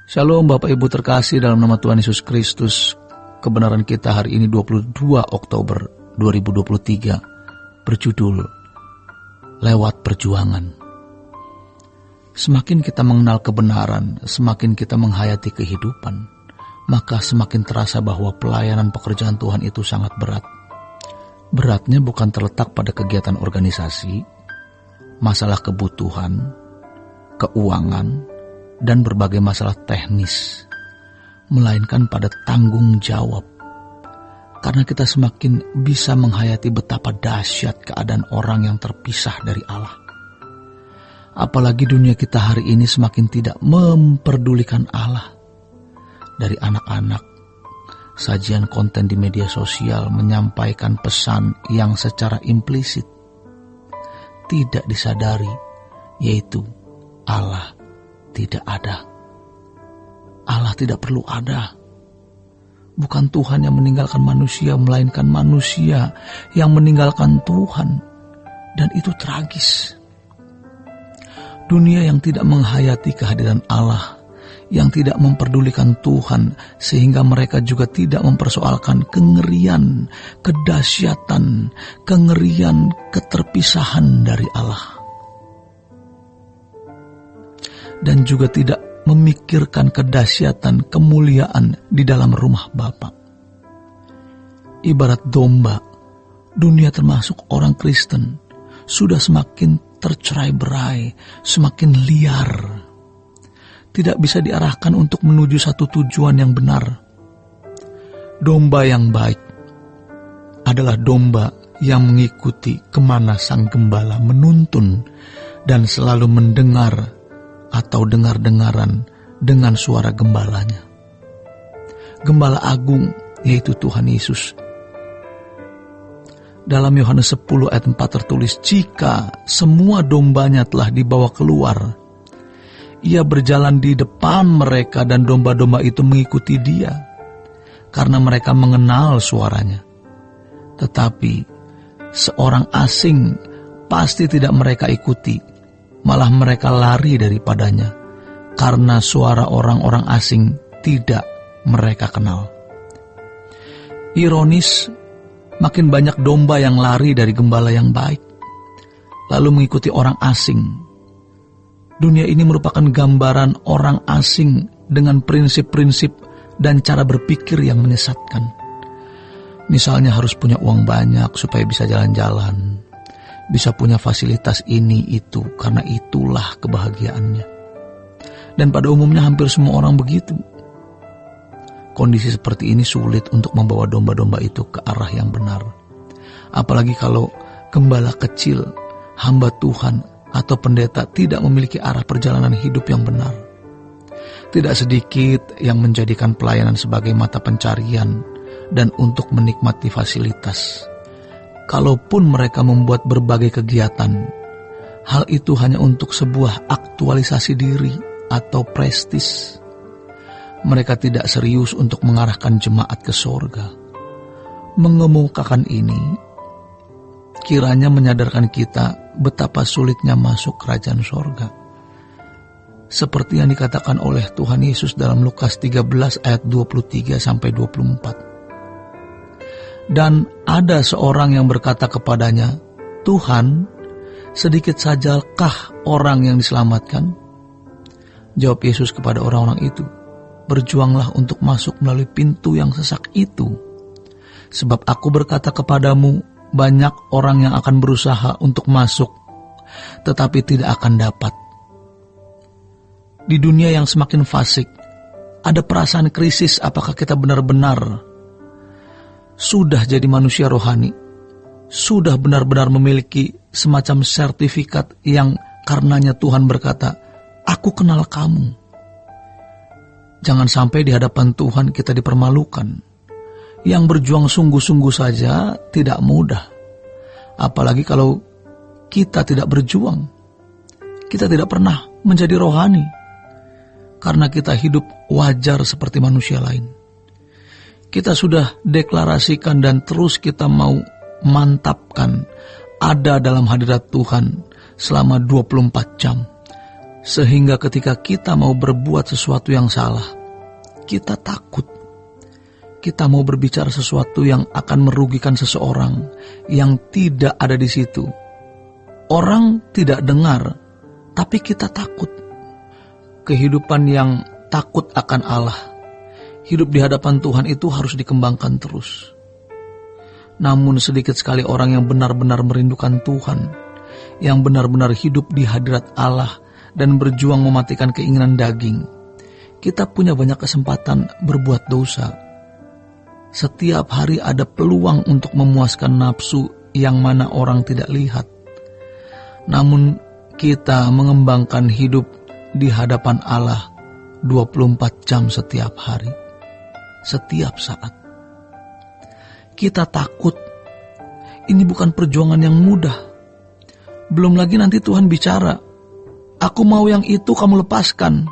Shalom Bapak Ibu terkasih dalam nama Tuhan Yesus Kristus. Kebenaran kita hari ini 22 Oktober 2023 berjudul Lewat Perjuangan. Semakin kita mengenal kebenaran, semakin kita menghayati kehidupan, maka semakin terasa bahwa pelayanan pekerjaan Tuhan itu sangat berat. Beratnya bukan terletak pada kegiatan organisasi, masalah kebutuhan, keuangan, dan berbagai masalah teknis, melainkan pada tanggung jawab. Karena kita semakin bisa menghayati betapa dahsyat keadaan orang yang terpisah dari Allah. Apalagi dunia kita hari ini semakin tidak memperdulikan Allah. Dari anak-anak, sajian konten di media sosial menyampaikan pesan yang secara implisit tidak disadari, yaitu Allah tidak ada. Allah tidak perlu ada. Bukan Tuhan yang meninggalkan manusia, melainkan manusia yang meninggalkan Tuhan. Dan itu tragis. Dunia yang tidak menghayati kehadiran Allah, yang tidak memperdulikan Tuhan, sehingga mereka juga tidak mempersoalkan kengerian, kedahsyatan, kengerian, keterpisahan dari Allah. Dan juga tidak memikirkan kedahsyatan kemuliaan di dalam rumah Bapa. Ibarat domba, dunia termasuk orang Kristen sudah semakin tercerai-berai, semakin liar. Tidak bisa diarahkan untuk menuju satu tujuan yang benar. Domba yang baik adalah domba yang mengikuti kemana sang gembala menuntun dan selalu mendengar atau dengar-dengaran dengan suara gembalanya. Gembala agung yaitu Tuhan Yesus. Dalam Yohanes 10 ayat 4 tertulis, jika semua dombanya telah dibawa keluar, ia berjalan di depan mereka dan domba-domba itu mengikuti dia, karena mereka mengenal suaranya. Tetapi seorang asing pasti tidak mereka ikuti, malah mereka lari daripadanya, karena suara orang-orang asing tidak mereka kenal. Ironis, makin banyak domba yang lari dari gembala yang baik, lalu mengikuti orang asing. Dunia ini merupakan gambaran orang asing dengan prinsip-prinsip dan cara berpikir yang menyesatkan. Misalnya harus punya uang banyak supaya bisa jalan-jalan, bisa punya fasilitas ini itu, karena itulah kebahagiaannya. Dan pada umumnya hampir semua orang begitu. Kondisi seperti ini sulit untuk membawa domba-domba itu ke arah yang benar. Apalagi kalau gembala kecil, hamba Tuhan atau pendeta tidak memiliki arah perjalanan hidup yang benar. Tidak sedikit yang menjadikan pelayanan sebagai mata pencarian dan untuk menikmati fasilitas. Kalaupun mereka membuat berbagai kegiatan, hal itu hanya untuk sebuah aktualisasi diri atau prestis. Mereka tidak serius untuk mengarahkan jemaat ke sorga. Mengemukakan ini, kiranya menyadarkan kita betapa sulitnya masuk kerajaan sorga. Seperti yang dikatakan oleh Tuhan Yesus dalam Lukas 13 ayat 23-24. Dan ada seorang yang berkata kepadanya, Tuhan, sedikit sajakah orang yang diselamatkan? Jawab Yesus kepada orang-orang itu, berjuanglah untuk masuk melalui pintu yang sesak itu. Sebab aku berkata kepadamu, banyak orang yang akan berusaha untuk masuk, tetapi tidak akan dapat. Di dunia yang semakin fasik, ada perasaan krisis apakah kita benar-benar sudah jadi manusia rohani, sudah benar-benar memiliki semacam sertifikat yang karenanya Tuhan berkata, aku kenal kamu. Jangan sampai di hadapan Tuhan kita dipermalukan. Yang berjuang sungguh-sungguh saja tidak mudah. Apalagi kalau kita tidak berjuang. Kita tidak pernah menjadi rohani. Karena kita hidup wajar seperti manusia lain. Kita sudah deklarasikan dan terus kita mau mantapkan ada dalam hadirat Tuhan selama 24 jam. Sehingga ketika kita mau berbuat sesuatu yang salah, kita takut. Kita mau berbicara sesuatu yang akan merugikan seseorang yang tidak ada di situ. Orang tidak dengar, tapi kita takut. Kehidupan yang takut akan Allah, hidup di hadapan Tuhan itu harus dikembangkan terus. Namun sedikit sekali orang yang benar-benar merindukan Tuhan, yang benar-benar hidup di hadirat Allah dan berjuang mematikan keinginan daging. Kita punya banyak kesempatan berbuat dosa. Setiap hari ada peluang untuk memuaskan nafsu yang mana orang tidak lihat. Namun kita mengembangkan hidup di hadapan Allah 24 jam setiap hari, setiap saat. Kita takut. Ini bukan perjuangan yang mudah. Belum lagi nanti Tuhan bicara, aku mau yang itu kamu lepaskan.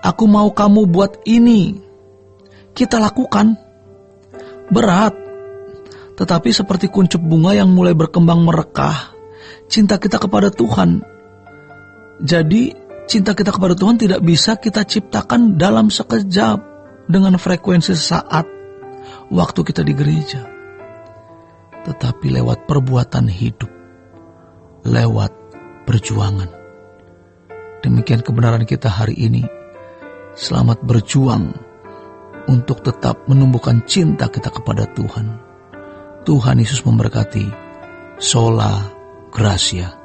Aku mau kamu buat ini. Kita lakukan. Berat. Tetapi seperti kuncup bunga yang mulai berkembang merekah, cinta kita kepada Tuhan. Jadi cinta kita kepada Tuhan tidak bisa kita ciptakan dalam sekejap dengan frekuensi saat waktu kita di gereja. Tetapi lewat perbuatan hidup, lewat perjuangan. Demikian kebenaran kita hari ini. Selamat berjuang untuk tetap menumbuhkan cinta kita kepada Tuhan. Tuhan Yesus memberkati. Sola Gracia.